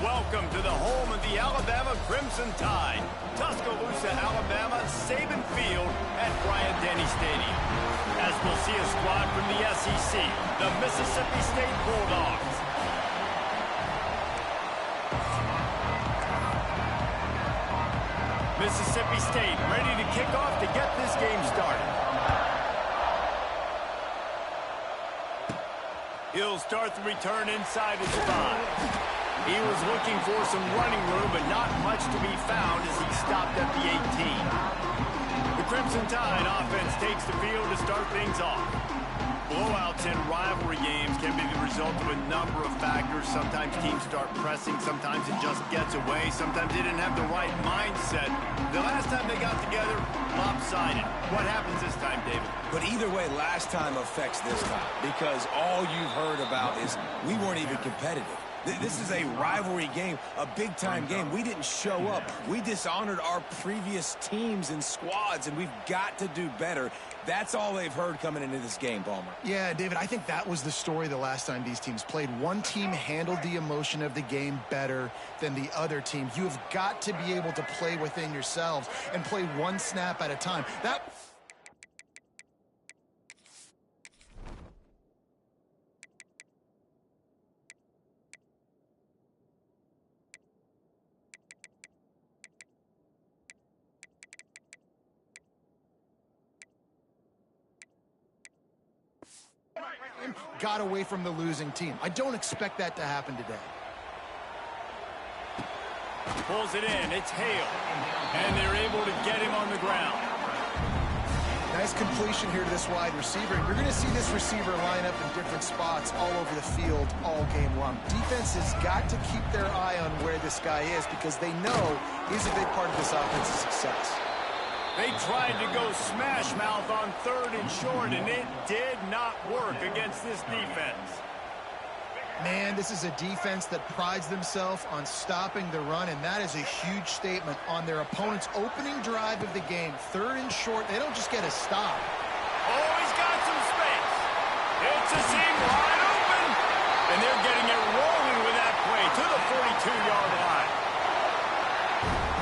Welcome to the home of the Alabama Crimson Tide. Tuscaloosa, Alabama, Saban Field at Bryant-Denny Stadium. As we'll see a squad from the SEC, the Mississippi State Bulldogs. Mississippi State ready to kick off to get this game started. He'll start the return inside his 5. He was looking for some running room, but not much to be found as he stopped at the 18. The Crimson Tide offense takes the field to start things off. Blowouts in rivalry games can be the result of a number of factors. Sometimes teams start pressing, sometimes it just gets away, sometimes they didn't have the right mindset. The last time they got together, lopsided. What happens this time, David? But either way, last time affects this time, because all you've heard about is we weren't even competitive. This is a rivalry game, a big-time game. We didn't show up. We dishonored our previous teams and squads, and we've got to do better. That's all they've heard coming into this game, Palmer. Yeah, David, I think that was the story the last time these teams played. One team handled the emotion of the game better than the other team. You have got to be able to play within yourselves and play one snap at a time. Got away from the losing team. I don't expect that to happen today. Pulls it in. It's Hale. And they're able to get him on the ground. Nice completion here to this wide receiver. You're going to see this receiver line up in different spots all over the field all game long. Defense has got to keep their eye on where this guy is because they know he's a big part of this offense's success. They tried to go smash mouth on 3rd and short, and it did not work against this defense. Man, this is a defense that prides themselves on stopping the run, and that is a huge statement on their opponent's opening drive of the game. 3rd and short, they don't just get a stop. Oh, he's got some space. It's a seam wide open, and they're getting it rolling with that play to the 42-yard line.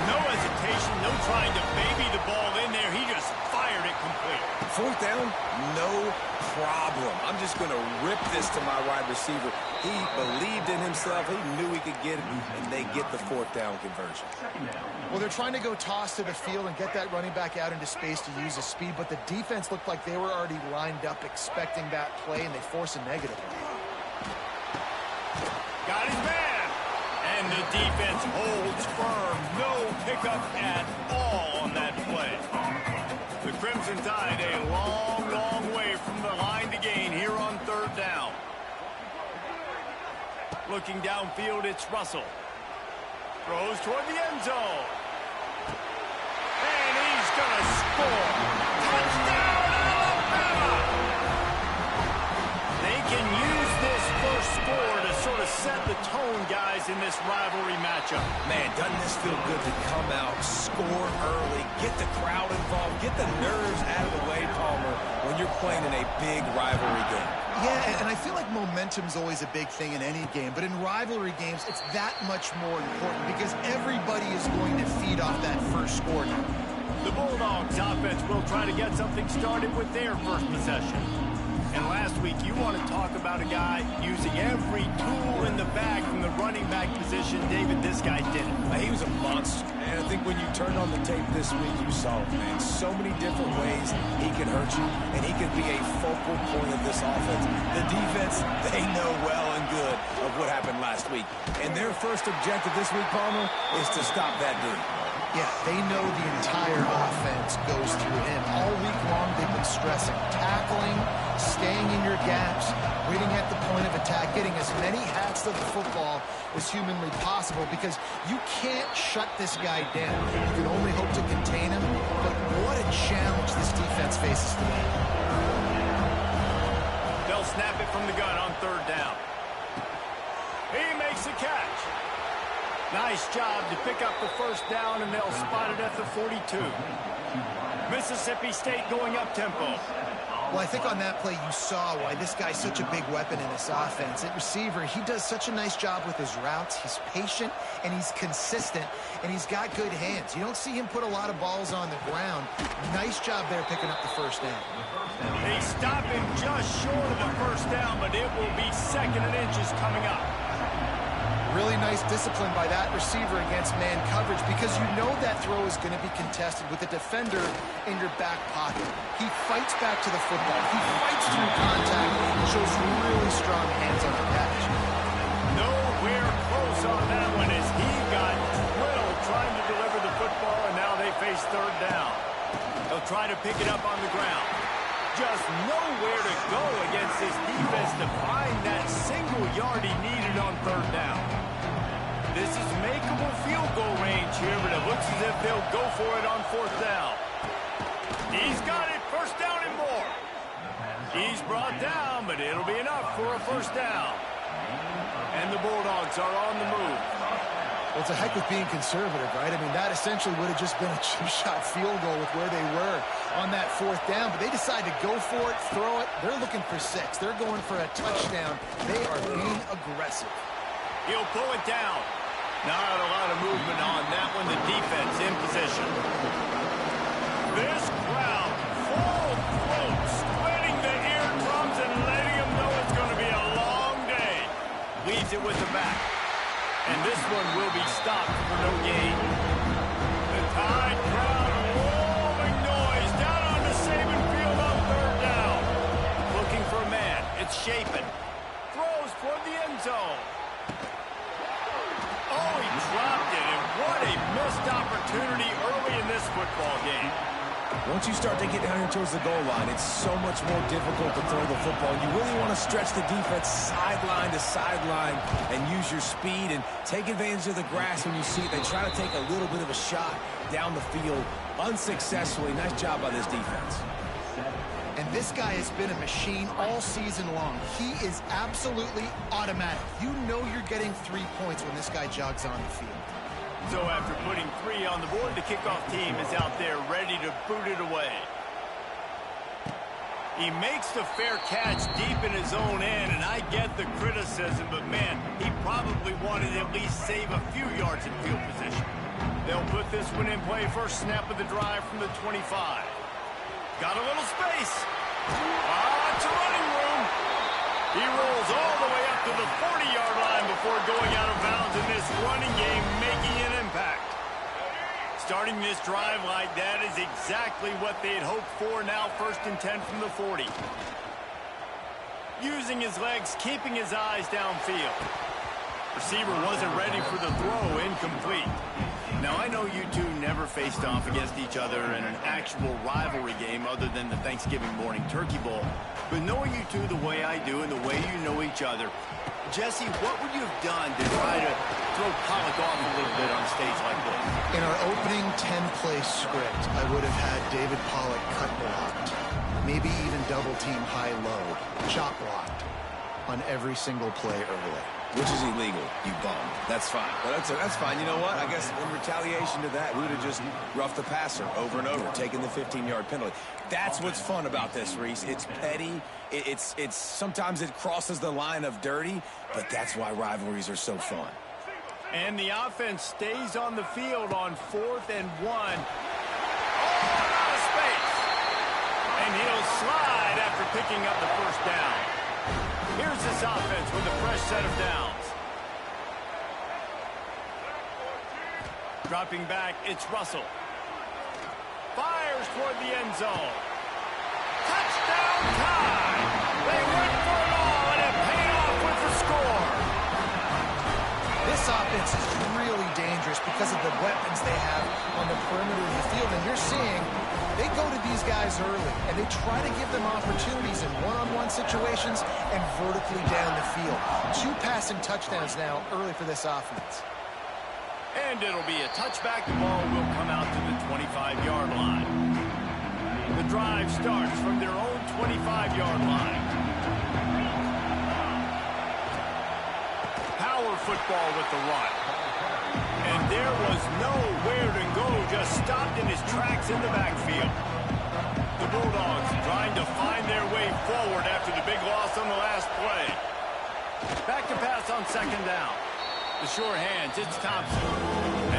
No hesitation, no trying to baby the ball in there. He just fired it complete. 4th down, no problem. I'm just going to rip this to my wide receiver. He believed in himself. He knew he could get it, and they get the 4th down conversion. Well, they're trying to go toss to the field and get that running back out into space to use his speed, but the defense looked like they were already lined up expecting that play, and they force a negative. Got his man. And the defense holds firm. No pickup at all on that play. The Crimson Tide a long, long way from the line to gain here on 3rd down. Looking downfield, it's Russell. Throws toward the end zone. And he's going to score. Touchdown, Alabama! They can use this first score to sort of set the tone, guys, in this rivalry matchup. Man, doesn't this feel good to come out, score early, get the crowd involved, get the nerves out of the way, Palmer, when you're playing in a big rivalry game. Yeah, and I feel like momentum's always a big thing in any game, but in rivalry games, it's that much more important because everybody is going to feed off that first score now. The Bulldogs offense will try to get something started with their first possession. And last week, you want to talk about a guy using every tool in the bag from the running back position. David, this guy did it. He was a monster. And I think when you turned on the tape this week, you saw it, man. So many different ways he can hurt you, and he can be a focal point of this offense. The defense, they know well and good of what happened last week. And their first objective this week, Palmer, is to stop that dude. Yeah, they know the entire offense goes through him. All week long, they've been stressing tackling, staying in your gaps, waiting at the point of attack, getting as many hats to the football as humanly possible because you can't shut this guy down. You can only hope to contain him, but what a challenge this defense faces today. They'll snap it from the gun on 3rd down. He makes the catch. Nice job to pick up the first down, and they'll spot it at the 42. Mississippi State going up tempo. Well, I think on that play you saw why this guy's such a big weapon in this offense. At receiver, he does such a nice job with his routes. He's patient, and he's consistent, and he's got good hands. You don't see him put a lot of balls on the ground. Nice job there picking up the first down. They stop him just short of the first down, but it will be 2nd and inches coming up. Really nice discipline by that receiver against man coverage because you know that throw is going to be contested with a defender in your back pocket. He fights back to the football. He fights through contact and shows really strong hands on the catch. Nowhere close on that one as he got drilled trying to deliver the football, and now they face 3rd down. They'll try to pick it up on the ground. Just nowhere to go against this defense to find that single yard he needed on 3rd down. This is makeable field goal range here, but it looks as if they'll go for it on 4th down. He's got it, 1st down and more. He's brought down, but it'll be enough for a 1st down. And the Bulldogs are on the move. Well, it's a heck of being conservative, right? I mean, that essentially would have just been a chip-shot field goal with where they were on that 4th down, but they decided to go for it, throw it. They're looking for 6. They're going for a touchdown. They are being aggressive. He'll pull it down. Not a lot of movement on that one. The defense in position. This crowd full throat, splitting the eardrums and letting them know it's going to be a long day. Leaves it with the back. And this one will be stopped for no gain. The Tide crowd rolling noise down on the Saban Field on 3rd down. Looking for a man. It's Shapen. Throws toward the end zone. Oh, he dropped it, and what a missed opportunity early in this football game. Once you start to get down here towards the goal line, it's so much more difficult to throw the football. You really want to stretch the defense sideline to sideline and use your speed and take advantage of the grass when you see it. They try to take a little bit of a shot down the field unsuccessfully. Nice job by this defense. And this guy has been a machine all season long. He is absolutely automatic. You know you're getting 3 points when this guy jogs on the field. So after putting 3 on the board, the kickoff team is out there ready to boot it away. He makes the fair catch deep in his own end, and I get the criticism, but man, he probably wanted to at least save a few yards in field position. They'll put this one in play first snap of the drive from the 25. Got a little space. It's a running room. He rolls all the way up to the 40-yard line before going out of bounds in this running game, making an impact. Starting this drive like that is exactly what they had hoped for. Now 1st and 10 from the 40. Using his legs, keeping his eyes downfield. Receiver wasn't ready for the throw, incomplete. Now, I know you two never faced off against each other in an actual rivalry game other than the Thanksgiving morning Turkey Bowl. But knowing you two the way I do and the way you know each other, Jesse, what would you have done to try to throw Pollock off a little bit on a stage like this? In our opening 10-play script, I would have had David Pollock cut blocked, maybe even double-team high-low, chop blocked on every single play early. Which is illegal, you bum. That's fine. But that's fine. You know what? I guess in retaliation to that, we would have just roughed the passer over and over, taking the 15-yard penalty. That's what's fun about this, Reese. It's petty. It's sometimes it crosses the line of dirty, but that's why rivalries are so fun. And the offense stays on the field on 4th and 1. Oh, out of space. And he'll slide after picking up the first down. Here's this offense with a fresh set of downs. Dropping back, it's Russell. Fires toward the end zone. Touchdown time! They went for it all, and it paid off with the score. This offense is really dangerous because of the weapons they have on the perimeter of the field. And you're seeing they go to these guys early, and they try to give them opportunities in one-on-one situations and vertically down the field. 2 passing touchdowns now early for this offense. And it'll be a touchback. The ball will come out to the 25-yard line. The drive starts from their own 25-yard line. Power football with the run. And there was nowhere to go, just stopped in his tracks in the backfield. The the Bulldogs trying to find their way forward after the big loss on the last play. Back to pass on second down. The sure hands, it's Thompson.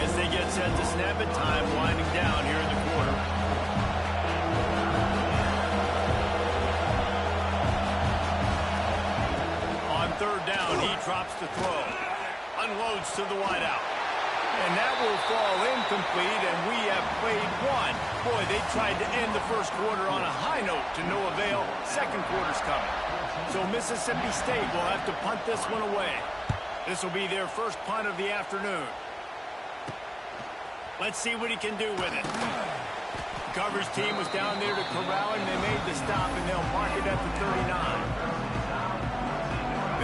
As they get set to snap it, time winding down here in the quarter. On third down, he drops the throw. Unloads to the wideout. And that will fall incomplete, and we have played one. Boy, they tried to end the first quarter on a high note to no avail. Second quarter's coming. So Mississippi State will have to punt this one away. This will be their first punt of the afternoon. Let's see what he can do with it. The coverage team was down there to corral him. They made the stop, and they'll mark it at the 39.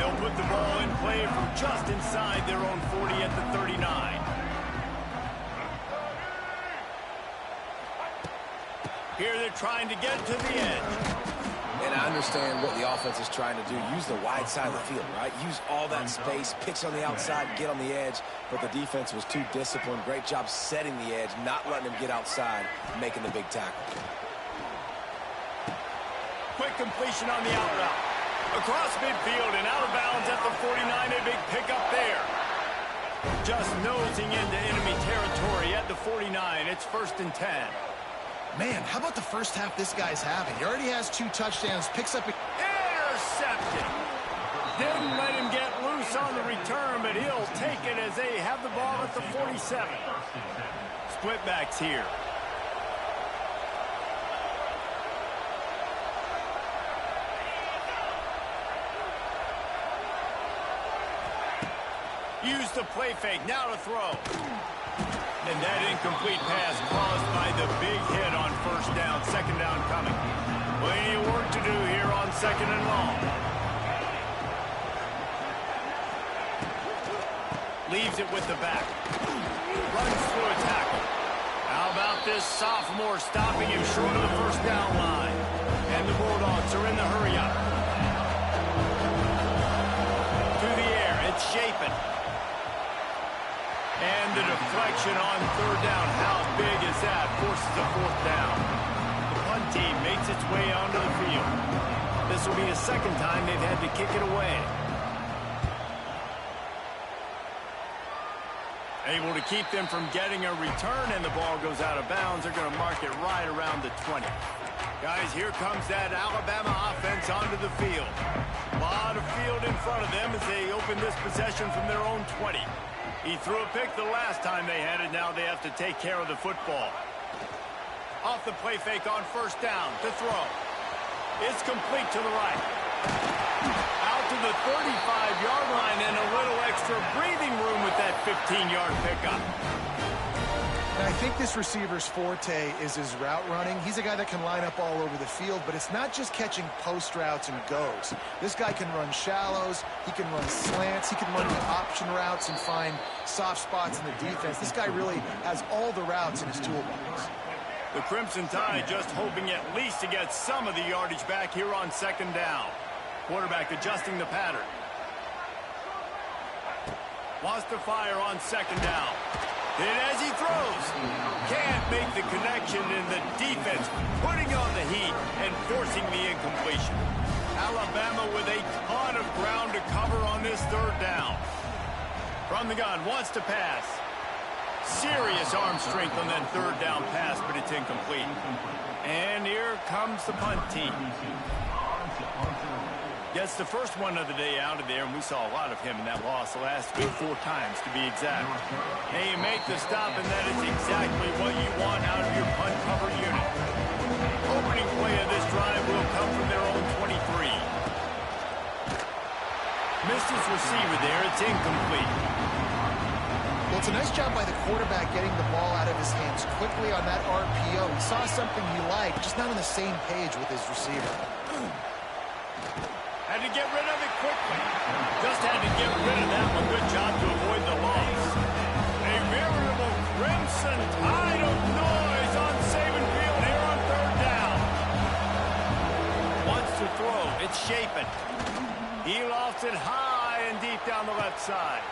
They'll put the ball in play from just inside their own 40 at the 39. Here they're trying to get to the edge. And I understand what the offense is trying to do. Use the wide side of the field, right? Use all that space, pitch on the outside, get on the edge. But the defense was too disciplined. Great job setting the edge, not letting them get outside, making the big tackle. Quick completion on the out route. Across midfield and out of bounds at the 49. A big pickup there. Just nosing into enemy territory at the 49. It's 1st and 10. Man, how about the first half this guy's having? He already has 2 touchdowns, picks up... Intercepted. Didn't let him get loose on the return, but he'll take it as they have the ball at the 47. Split backs here. Use the play fake, now to throw. And that incomplete pass caused by the big hit on first down. Second down coming. Plenty of work to do here on second and long. Leaves it with the back. Runs through a tackle. How about this sophomore stopping him short of the first down line? And the Bulldogs are in the hurry-up. To the air, it's Shapen. And the deflection on third down. How big is that? Forces a fourth down. The punt team makes its way onto the field. This will be the second time they've had to kick it away. Able to keep them from getting a return, and the ball goes out of bounds. They're going to mark it right around the 20. Guys, here comes that Alabama offense onto the field. A lot of field in front of them as they open this possession from their own 20. He threw a pick the last time they had it. Now they have to take care of the football. Off the play fake on first down to throw. It's complete to the right. Out to the 35-yard line and a little extra breathing room with that 15-yard pickup. And I think this receiver's forte is his route running. He's a guy that can line up all over the field, but it's not just catching post routes and goes. This guy can run shallows, he can run slants, he can run the option routes and find soft spots in the defense. This guy really has all the routes in his toolbox. The Crimson Tide just hoping at least to get some of the yardage back here on second down. Quarterback adjusting the pattern. Wants to fire on second down. And as he throws, can't make the connection, and the defense putting on the heat and forcing the incompletion. Alabama with a ton of ground to cover on this third down. From the gun, wants to pass. Serious arm strength on that third down pass, but it's incomplete. And here comes the punt team. Gets the first one of the day out of there, and we saw a lot of him in that loss the last 4 times, to be exact. And you make the stop, and that is exactly what you want out of your punt cover unit. Opening play of this drive will come from their own 23. Missed his receiver there. It's incomplete. Well, it's a nice job by the quarterback getting the ball out of his hands quickly on that RPO. He saw something he liked, just not on the same page with his receiver. Had to get rid of it quickly. Just had to get rid of that one. Good job to avoid the loss. A veritable Crimson Tide of noise on Saban Field here on third down. Wants to throw. It's Shapen. He lofts it high and deep down the left side.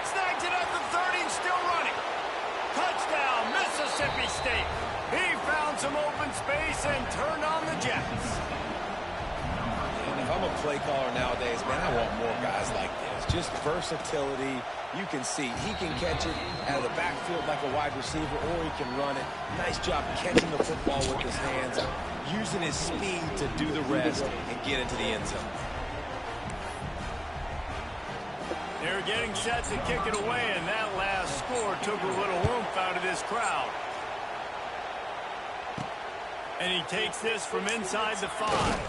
Snags it at the 30 and still running. Touchdown, Mississippi State. He found some open space and turned on the Jets. And if I'm a play caller nowadays, man, I want more guys like this. Just versatility. You can see he can catch it out of the backfield like a wide receiver, or he can run it. Nice job catching the football with his hands, using his speed to do the rest and get into the end zone. They're getting set to kick it away, and that last score took a little oomph out of this crowd. And he takes this from inside the 5.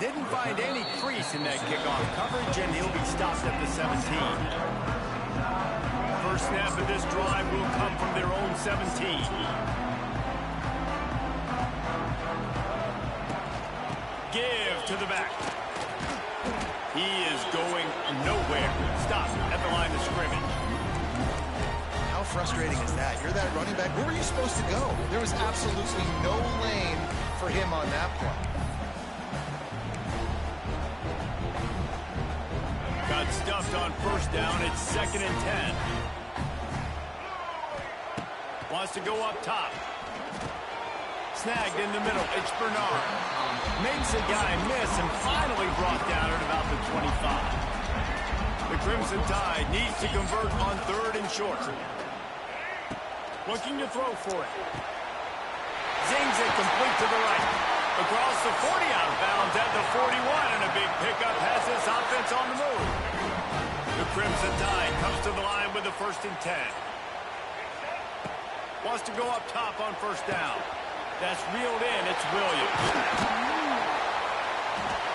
Didn't find any crease in that kickoff coverage, and he'll be stopped at the 17. First snap of this drive will come from their own 17. Give to the back. He is going nowhere. Stop at the line of scrimmage. How frustrating is that? You're that running back. Where were you supposed to go? There was absolutely no lane for him on that play. Got stuffed on first down. It's 2nd and 10. Wants to go up top. Snagged in the middle. It's Bernard. Makes a guy miss and finally brought down at about the 25. The Crimson Tide needs to convert on 3rd and short. Looking to throw for it. Zings it complete to the right. Across the 40 out of bounds at the 41, and a big pickup has this offense on the move. The Crimson Tide comes to the line with the 1st and 10. Wants to go up top on first down. That's reeled in. It's Williams.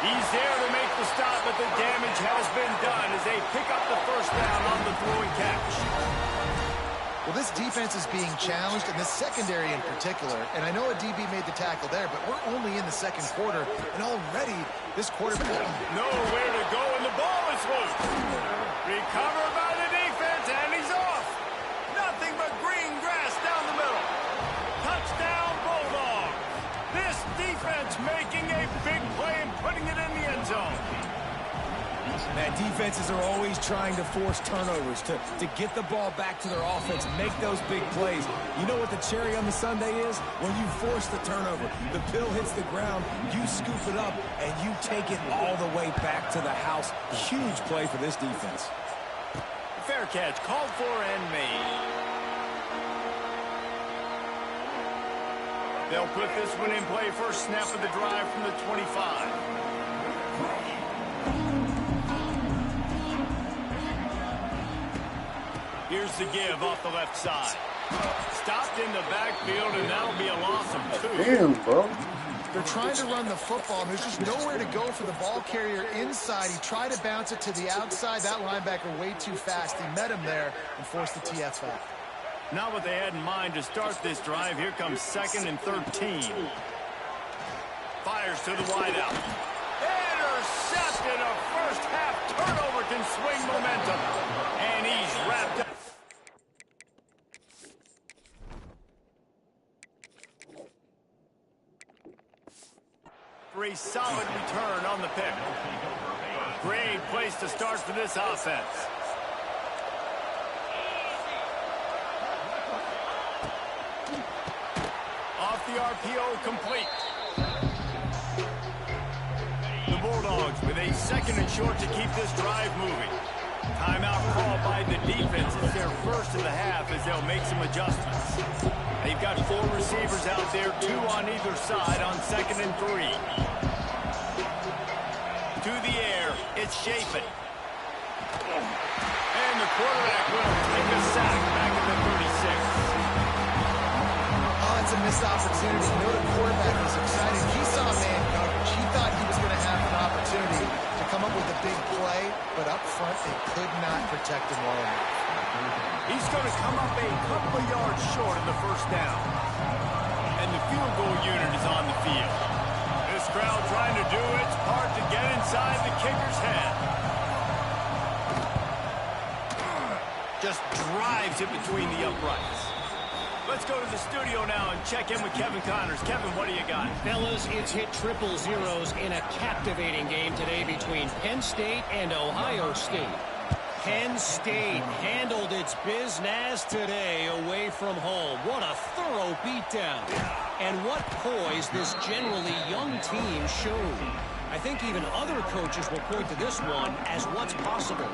He's there to make the stop, but the damage has been done as they pick up the first down on the throwing catch. Well, this defense is being challenged, and the secondary in particular. And I know a DB made the tackle there, but we're only in the 2nd quarter, and already this quarterback... Nowhere to go, and the ball is loose. Recovered by the defense, and he's off. Nothing but green grass down the middle. Touchdown, Bulldog. This defense making a big play and putting it in the end zone. Man, defenses are always trying to force turnovers to get the ball back to their offense, make those big plays. You know what the cherry on the sundae is? When you force the turnover, the pill hits the ground, you scoop it up, and you take it all the way back to the house. Huge play for this defense. Fair catch, called for and made. They'll put this one in play. First snap of the drive from the 25. Here's the give off the left side. Stopped in the backfield, and that'll be a loss of 2. Damn, bro. They're trying to run the football, and there's just nowhere to go for the ball carrier inside. He tried to bounce it to the outside. That linebacker way too fast. He met him there and forced the TF back. Not what they had in mind to start this drive. Here comes 2nd and 13. Fires to the wideout. Intercepted. A first half turnover can swing momentum. And he's wrapped up. For a solid return on the pick. Great place to start for this offense. Off the RPO, complete. The Bulldogs with a 2nd and short to keep this drive moving. Timeout called by the defense. It's their first of the half as they'll make some adjustments. They've got 4 receivers out there, 2 on either side on 2nd and 3. To the air, it's Chapin. And the quarterback will take a sack back at the 36. Oh, it's a missed opportunity. You know the quarterback was excited. He saw man coverage. He thought he was going to have an opportunity to come up with a big play, but up front they could not protect him well enough. He's going to come up a couple of yards short of the first down. And the field goal unit is on the field. This crowd trying to do its part to get inside the kicker's head. Just drives it between the uprights. Let's go to the studio now and check in with Kevin Connors. Kevin, what do you got? Fellas, it's hit triple zeros in a captivating game today between Penn State and Ohio State. Penn State handled its business today away from home. What a thorough beatdown. And what poise this generally young team showed. I think even other coaches will point to this one as what's possible.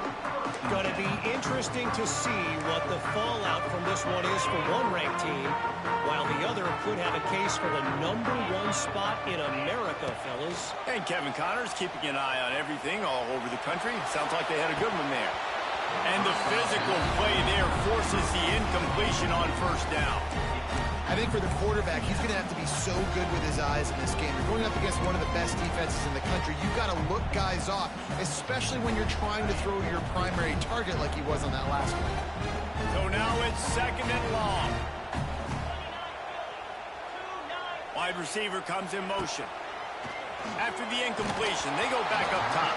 Going to be interesting to see what the fallout from this one is for one ranked team, while the other could have a case for the #1 spot in America, fellas. And Kevin Connors keeping an eye on everything all over the country. Sounds like they had a good one there. And the physical play there forces the incompletion on first down. I think for the quarterback, he's going to have to be so good with his eyes in this game. You're going up against one of the best defenses in the country. You've got to look guys off, especially when you're trying to throw your primary target like he was on that last one. So now it's 2nd and long. Wide receiver comes in motion. After the incompletion, they go back up top.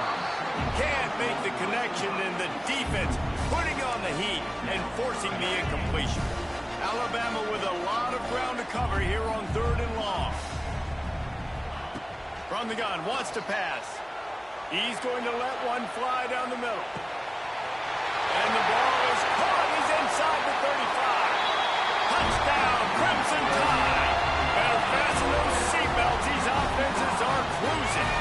Can't make the connection, and the defense putting on the heat and forcing the incompletion. Alabama with a lot of ground to cover here on 3rd and long. From the gun, wants to pass. He's going to let one fly down the middle. And the ball is caught. He's inside the 35. Touchdown, Crimson Tide. Better fasten those seatbelts. These offenses are cruising.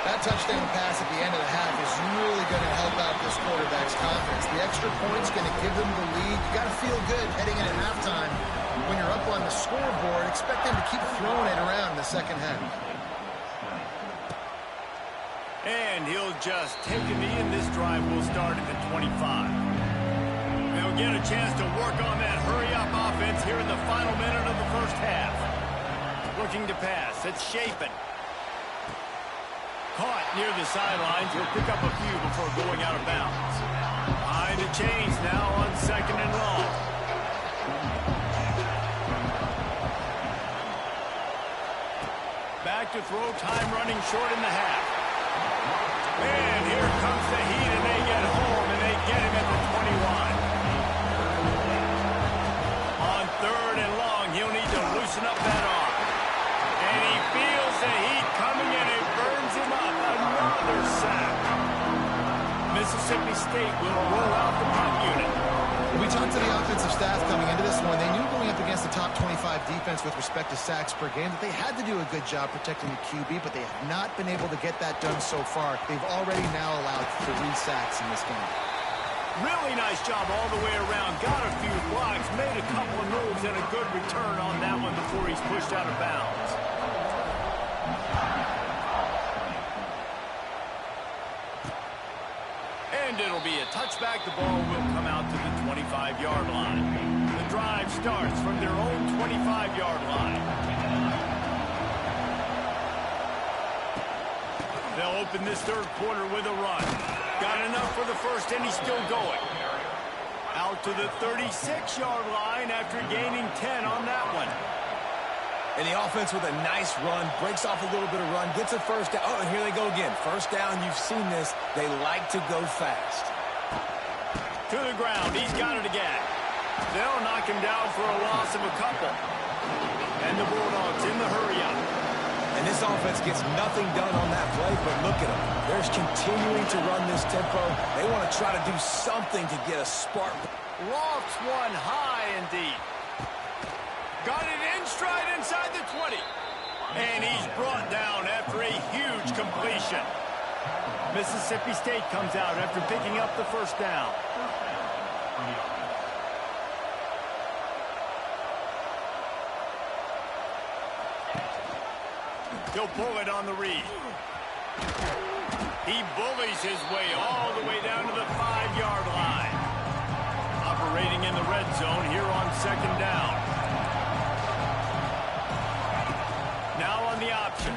That touchdown pass at the end of the half is really going to help out this quarterback's confidence. The extra point's going to give them the lead. You got to feel good heading in at halftime. When you're up on the scoreboard, expect them to keep throwing it around in the second half. And he'll just take a knee, and this drive will start at the 25. They'll get a chance to work on that hurry-up offense here in the final minute of the first half. Looking to pass. It's Shapen. Caught near the sidelines. He'll pick up a few before going out of bounds. Behind the chains now on 2nd and long. Back to throw, time running short in the half. And here comes the heat, and they get home, and they get him at the 21. On 3rd and long, he'll need to loosen up that arm. And he feels the heat coming, and it burns him up. Another sack. Mississippi State will roll out the punt unit. We talked to the offensive staff coming into this one. They knew going up against the top 25 defense with respect to sacks per game that they had to do a good job protecting the QB, but they have not been able to get that done so far. They've already now allowed 3 sacks in this game. Really nice job all the way around. Got a few blocks, made a couple of moves, and a good return on that one before he's pushed out of bounds. And it'll be a touchback. The ball will come out to the 25-yard line. The drive starts from their own 25-yard line. They'll open this 3rd quarter with a run. Got enough for the first, and he's still going. Out to the 36-yard line after gaining 10 on that one. And the offense with a nice run, breaks off a little bit of run, gets a first down. Oh, and here they go again. First down, you've seen this. They like to go fast. To the ground, he's got it again. They'll knock him down for a loss of a couple. And the Bulldogs in the hurry-up. And this offense gets nothing done on that play, but look at them. They're continuing to run this tempo. They want to try to do something to get a spark. Lofts one high and deep. Got it in stride inside the 20. And he's brought down after a huge completion. Mississippi State comes out after picking up the first down. He'll pull it on the read. He bullies his way all the way down to the 5-yard line. Operating in the red zone here on 2nd down. Now on the option.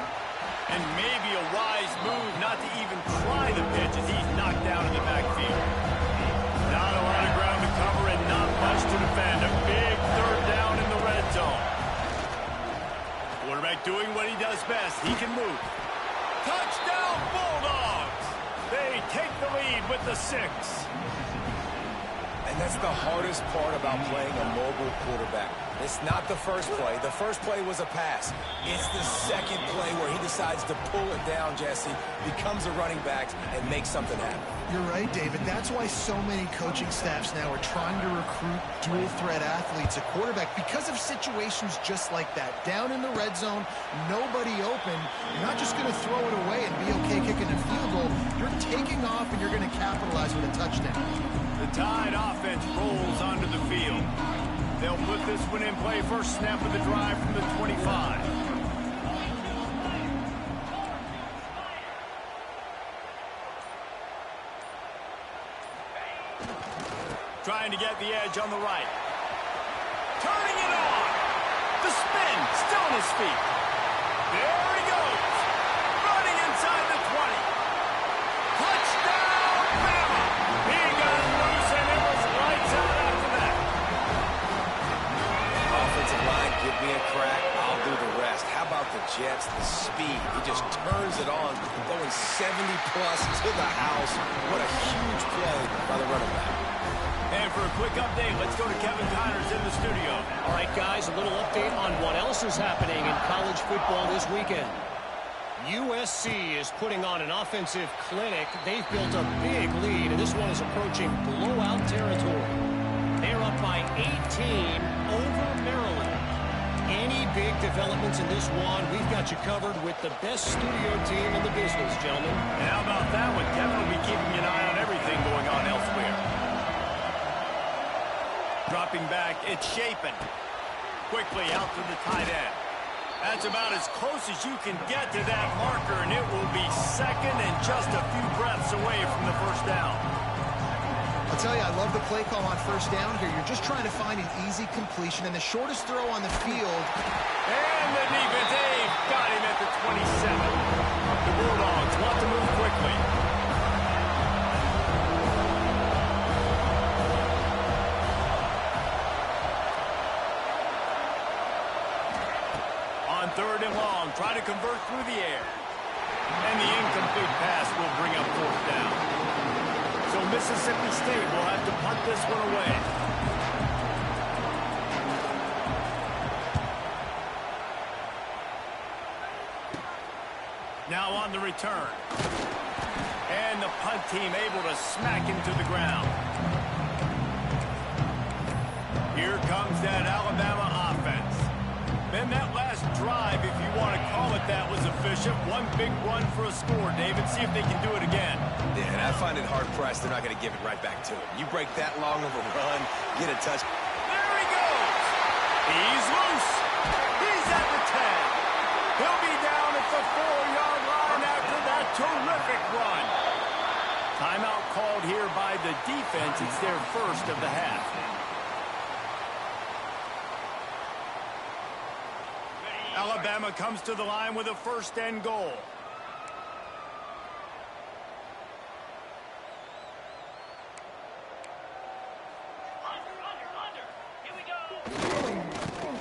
And maybe a wise move not to even try the pitch as he's knocked down in the backfield. Not a lot of ground to cover and not much to defend. A big 3rd down in the red zone. Quarterback doing what he does best. He can move. Touchdown, Bulldogs! They take the lead with the 6. And that's the hardest part about playing a mobile quarterback. It's not the first play. The first play was a pass. It's the second play where he decides to pull it down, Jesse, becomes a running back, and makes something happen. You're right, David. That's why so many coaching staffs now are trying to recruit dual-threat athletes at quarterback because of situations just like that. Down in the red zone, nobody open. You're not just going to throw it away and be okay kicking a field goal. You're taking off, and you're going to capitalize with a touchdown. The Tide offense rolls onto the field. They'll put this one in play first snap of the drive from the 25. Trying to get the edge on the right. Turning it on. The spin, still on his feet. There he goes. Running inside the 20. Touchdown, Bama. He got loose and it was lights out after that. Offensive line, give me a crack, I'll do the rest. How about the Jets, the speed? He just turns it on, going 70-plus to the house. What a huge play by the running back. And for a quick update, let's go to Kevin Connors in the studio. All right, guys, a little update on what else is happening in college football this weekend. USC is putting on an offensive clinic. They've built a big lead, and this one is approaching blowout territory. They're up by 18 over Maryland. Any big developments in this one, we've got you covered with the best studio team in the business, gentlemen. And how about that one? Kevin will be keeping an eye on everything going on elsewhere. Dropping back, it's Shapen. Quickly out to the tight end. That's about as close as you can get to that marker, and it will be second and just a few breaths away from the first down. I'll tell you, I love the play call on first down here. You're just trying to find an easy completion, and the shortest throw on the field. And the defense, they've got him at the 27. The Bulldogs want to move quickly. On third and long, try to convert through the air. And the incomplete pass will bring up fourth down. So Mississippi State will have to punt this one away. Now on the return. And the punt team able to smack him to the ground. Here comes that Alabama offense. And that last drive, if you want to call it that, was efficient. One big run for a score, David. See if they can do it again. Yeah, and I find it hard-pressed they're not going to give it right back to him. You break that long of a run, get a touch. There he goes. He's loose. He's at the 10. He'll be down at the 4-yard line after that terrific run. Timeout called here by the defense. It's their first of the half. Alabama comes to the line with a first and goal.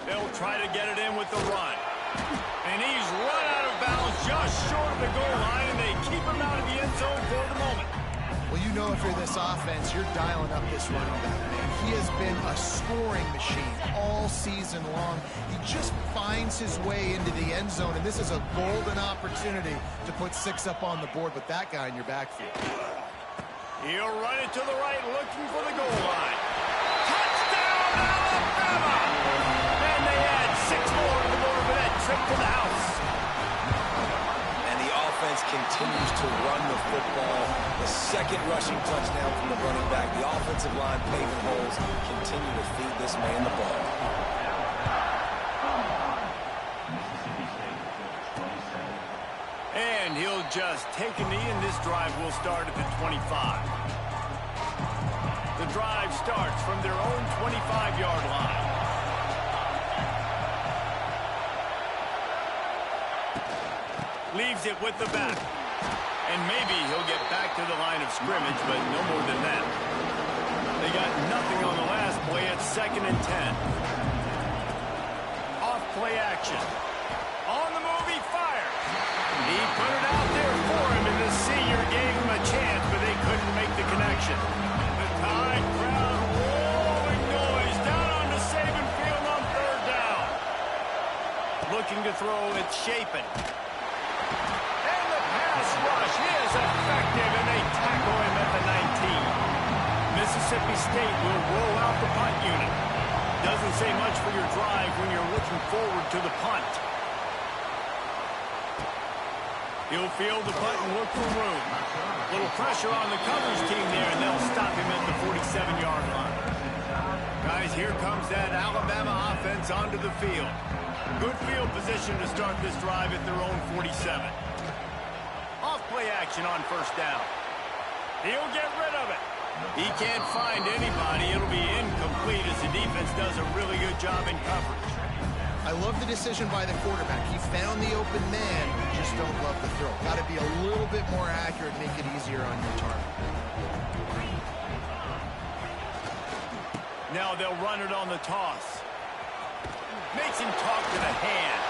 They'll try to get it in with the run. And he's run out of bounds just short of the goal line, and they keep him out of the end zone for the moment. Well, you know if you're this offense, you're dialing up this running back, man. He has been a scoring machine all season long. He just finds his way into the end zone, and this is a golden opportunity to put 6 up on the board with that guy in your backfield. He'll run it to the right, looking for the goal line. Touchdown, Alabama! And they add 6 more to the board for that trip to the house. And the offense continues to run the football. The second rushing touchdown from the running back. The offensive line paving holes. Continue to feed this man the ball. And he'll just take a knee, and this drive will start at the 25. The drive starts from their own 25-yard line. Leaves it with the back. And maybe he'll get back to the line of scrimmage, but no more than that. They got nothing on the last play at 2nd and 10. Off play action. On the move, he fires. He put it out there for him, and the senior gave him a chance, but they couldn't make the connection. The Tide crowd rolling noise down onto Saban Field on 3rd to throw. It's Shapen. And the pass rush is effective, and they tackle him at the 19. Mississippi State will roll out the punt unit. Doesn't say much for your drive when you're looking forward to the punt. He'll field the punt and look for room. Little pressure on the coverage team there, and they'll stop him at the 47-yard line. Guys, here comes that Alabama offense onto the field. Good field position to start this drive at their own 47. Off-play action on first down. He'll get rid of it. He can't find anybody. It'll be incomplete as the defense does a really good job in coverage. I love the decision by the quarterback. He found the open man, just don't love the throw. Got to be a little bit more accurate, make it easier on your target. Now they'll run it on the toss. Makes him talk to the hand.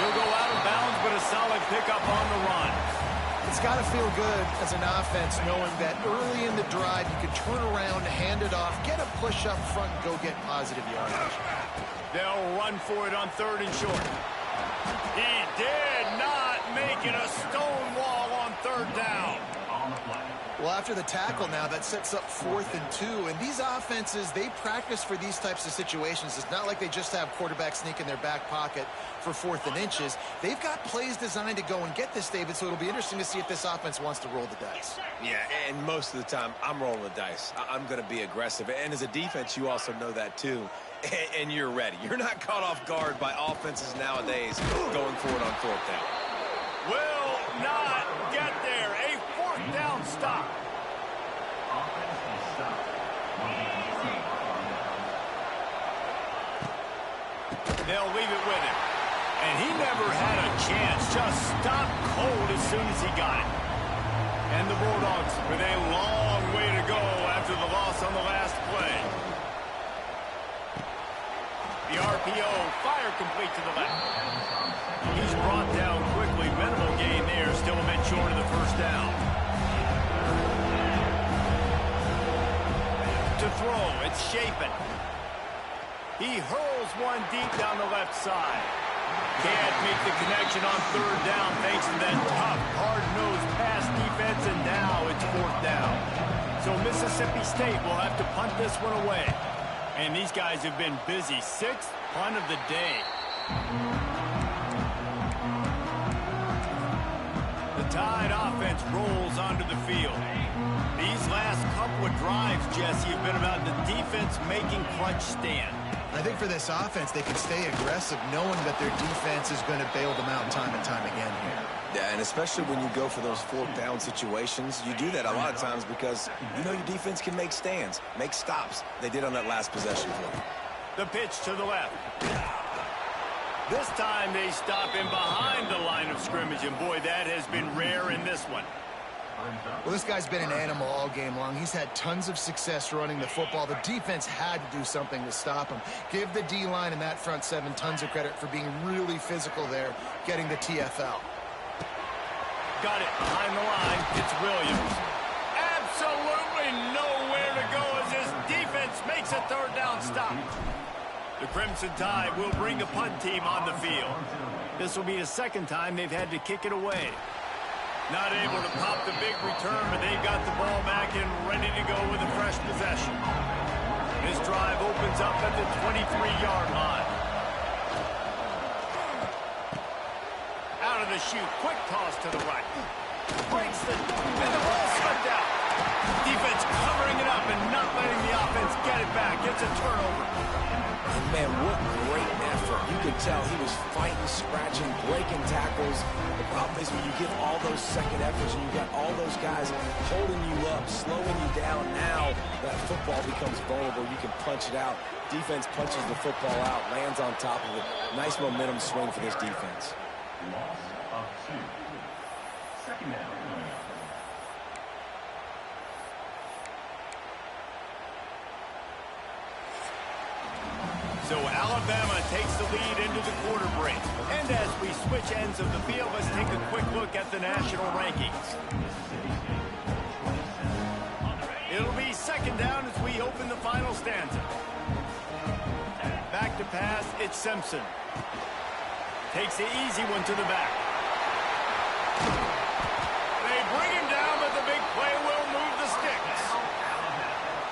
He'll go out of bounds, but a solid pickup on the run. It's got to feel good as an offense knowing that early in the drive you can turn around, hand it off, get a push up front, and go get positive yardage. They'll run for it on 3rd and short. He did not make it a stone wall on 3rd down. Well, after the tackle now, that sets up 4th and 2. And these offenses, they practice for these types of situations. It's not like they just have quarterback sneak in their back pocket for 4th and inches. They've got plays designed to go and get this, David, so it'll be interesting to see if this offense wants to roll the dice. Yeah, and most of the time, I'm rolling the dice. I'm going to be aggressive. And as a defense, you also know that too. And you're ready. You're not caught off guard by offenses nowadays going for it on 4th down. Will not get there. A 4th down stop. They'll leave it with him. And he never had a chance. Just stopped cold as soon as he got it. And the Bulldogs with a long way to go after the loss on the last play. The RPO, fire complete to the left. He's brought down quickly. Minimal gain there. Still a bit short of the 1st down. To throw, it's Shapen. He hurls one deep down the left side. Can't make the connection on 3rd down thanks to that tough, hard-nosed pass defense, and now it's 4th down. So Mississippi State will have to punt this one away. And these guys have been busy. 6th punt of the day. The Tide offense rolls onto the field. These last couple of drives, Jesse, have been about the defense making clutch stand. I think for this offense, they can stay aggressive knowing that their defense is going to bail them out time and time again here. Yeah, and especially when you go for those 4th down situations, you do that a lot of times because you know your defense can make stands, make stops. They did on that last possession play. The pitch to the left. This time they stop him behind the line of scrimmage, and boy, that has been rare in this one. Well, this guy's been an animal all game long. He's had tons of success running the football. The defense had to do something to stop him. Give the D-line and that front 7 tons of credit for being really physical there, getting the TFL. Got it behind the line. It's Williams. Absolutely nowhere to go as his defense makes a 3rd down stop. The Crimson Tide will bring the punt team on the field. This will be the 2nd time they've had to kick it away. Not able to pop the big return, but they've got the ball back and ready to go with a fresh possession. This drive opens up at the 23-yard line. Out of the chute, quick toss to the right. Breaks and the ball slipped out. Defense covering it up and not letting the offense get it back. Gets a turnover. And man, what great effort. You could tell he was fighting, scratching, breaking tackles. The problem is when you give all those second efforts and you got all those guys holding you up, slowing you down, now that football becomes vulnerable. You can punch it out. Defense punches the football out, lands on top of it. Nice momentum swing for this defense. Loss of 2. 2nd down. So Alabama takes the lead into the quarter break. And as we switch ends of the field, let's take a quick look at the national rankings. It'll be 2nd down as we open the final stanza. Back to pass, it's Simpson. Takes the easy one to the back. They bring him down, but the big play will move the sticks.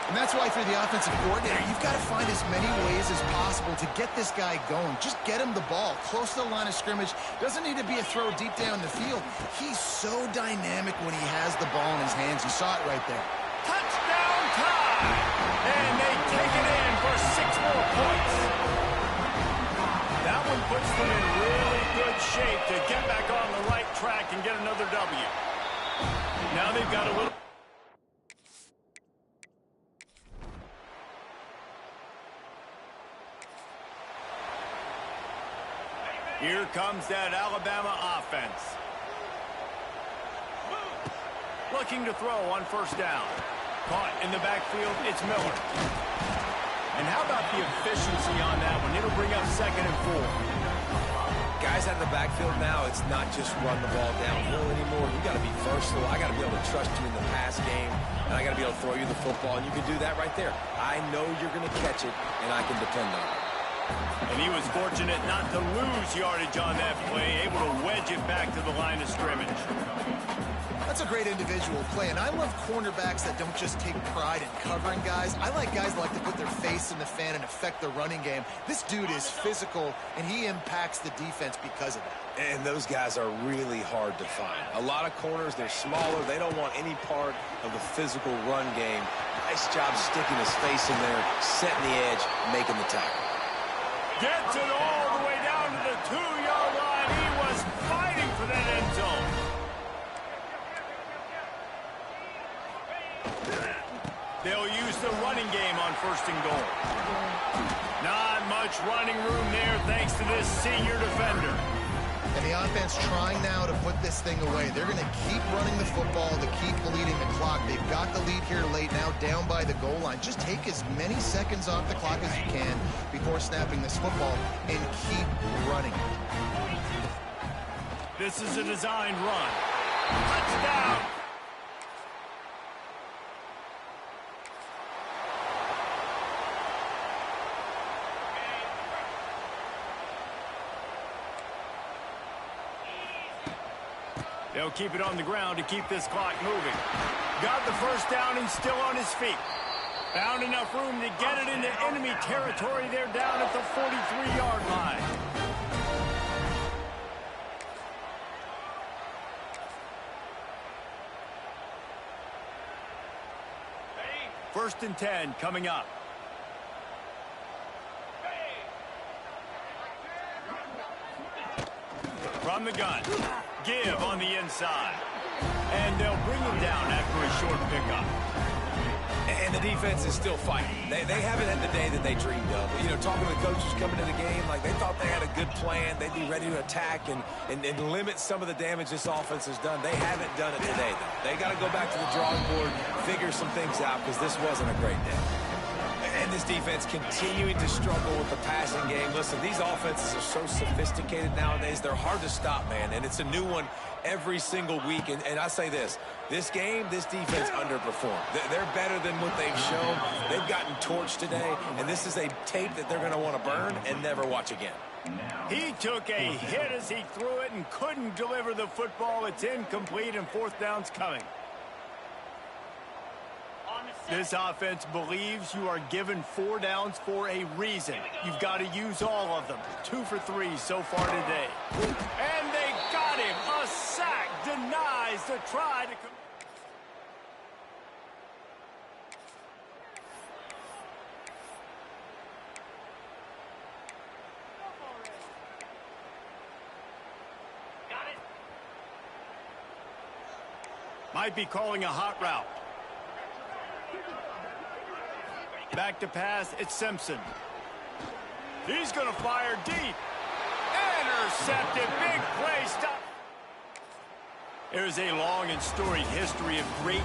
And that's why, through the offensive coordinator, you've got to find as many ways as possible to get this guy going. Just get him the ball close to the line of scrimmage. Doesn't need to be a throw deep down the field. He's so dynamic when he has the ball in his hands. You saw it right there. Touchdown time! And they take it in for 6 more points. That one puts them in really good shape to get back on the right track and get another W. Now they've got a little... Here comes that Alabama offense. Looking to throw on first down. Caught in the backfield, it's Miller. And how about the efficiency on that one? It'll bring up 2nd and 4. Guys out of the backfield now, it's not just run the ball downhill anymore. You got to be versatile. I got to be able to trust you in the pass game, and I got to be able to throw you the football, and you can do that right there. I know you're going to catch it, and I can depend on it. And he was fortunate not to lose yardage on that play, able to wedge it back to the line of scrimmage. That's a great individual play, and I love cornerbacks that don't just take pride in covering guys. I like guys that like to put their face in the fan and affect the running game. This dude is physical, and he impacts the defense because of that. And those guys are really hard to find. A lot of corners, they're smaller. They don't want any part of the physical run game. Nice job sticking his face in there, setting the edge, making the tackle. Gets it all the way down to the 2-yard line. He was fighting for that end zone. They'll use the running game on 1st and goal. Not much running room there thanks to this senior defender. And the offense trying now to put this thing away. They're going to keep running the football to keep bleeding the clock. They've got the lead here late, now down by the goal line. Just take as many seconds off the clock as you can before snapping this football and keep running. This is a designed run. Touchdown! They'll keep it on the ground to keep this clock moving. Got the first down and still on his feet. Found enough room to get it into enemy territory. They're down at the 43-yard line. First and 10 coming up. From the gun. Give on the inside. And they'll bring him down after a short pickup. And the defense is still fighting. They haven't had the day that they dreamed of. You know, talking to the coaches coming to the game, like they thought they had a good plan. They'd be ready to attack and limit some of the damage this offense has done. They haven't done it today, though. They got to go back to the drawing board, figure some things out, because this wasn't a great day. And this defense continuing to struggle with the passing game. Listen, these offenses are so sophisticated nowadays. They're hard to stop, man. And it's a new one every single week. And I say this game, this defense underperformed. They're better than what they've shown. They've gotten torched today. And this is a tape that they're going to want to burn and never watch again. He took a hit as he threw it and couldn't deliver the football. It's incomplete and 4th down's coming. This offense believes you are given 4 downs for a reason. You've got to use all of them. 2 for 3 so far today. And they got him. A sack denies the try to... Might be calling a hot route. Back to pass, it's Simpson. He's going to fire deep. Intercepted, big play, stop. There's a long and storied history of great